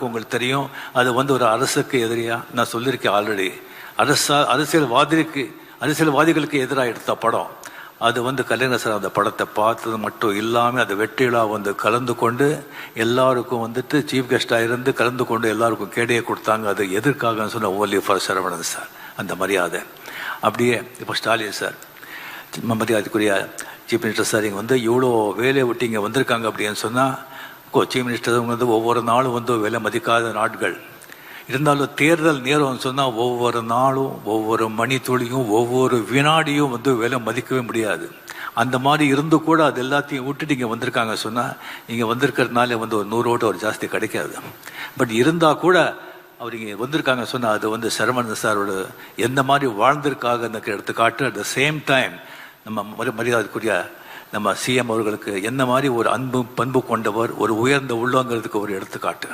எல்லாருக்கும் உங்களுக்கு தெரியும். அது ஒரு அரசுக்கு எதிரியாக நான் சொல்லியிருக்கேன் ஆல்ரெடி. அரசியல்வாதிகளுக்கு எதிராக எடுத்த படம் அது கலைஞர் சார் அந்த படத்தை பார்த்தது மட்டும் இல்லாமல் அது வெற்றிலா கலந்து கொண்டு எல்லாருக்கும் சீஃப் கெஸ்டாக இருந்து கலந்து கொண்டு எல்லாருக்கும் கேடையை கொடுத்தாங்க. அது எதற்காகன்னு சொன்ன ஓன்லி ஃபார் சரவணன் சார் அந்த மரியாதை. அப்படியே இப்போ ஸ்டாலின் சார் மரியாதைக்குரிய சீஃப் மினிஸ்டர் சார் இங்கே இவ்வளோ வேலையை விட்டு இங்கே வந்திருக்காங்க அப்படின்னு சொன்னால் சீஃப் மினிஸ்டர் ஒவ்வொரு நாளும் வேலை மதிக்காத நாட்கள் இருந்தாலும் தேர்தல் நேரம் சொன்னால் ஒவ்வொரு நாளும் ஒவ்வொரு மணித்துளியும் ஒவ்வொரு வினாடியும் வேலை மதிக்கவே முடியாது. அந்த மாதிரி இருந்து கூட அது எல்லாத்தையும் விட்டுட்டு இங்கே வந்திருக்காங்க சொன்னால் இங்கே வந்திருக்கிறதுனால ஒரு 100 ஓட்டு ஒரு ஜாஸ்தி கிடைக்காது. பட் இருந்தால் கூட அவர் இங்கே வந்திருக்காங்க சொன்னால் அது சரவணன் சாரோட எந்த மாதிரி வாழ்ந்திருக்காங்க எடுத்துக்காட்டு. அட் த சேம் டைம் நம்ம மரியாதைக்குரிய நம்ம சிஎம் அவர்களுக்கு என்ன மாதிரி ஒரு அன்பு பண்பு கொண்டவர், ஒரு உயர்ந்த உள்ளங்கிறதுக்கு ஒரு எடுத்துக்காட்டு.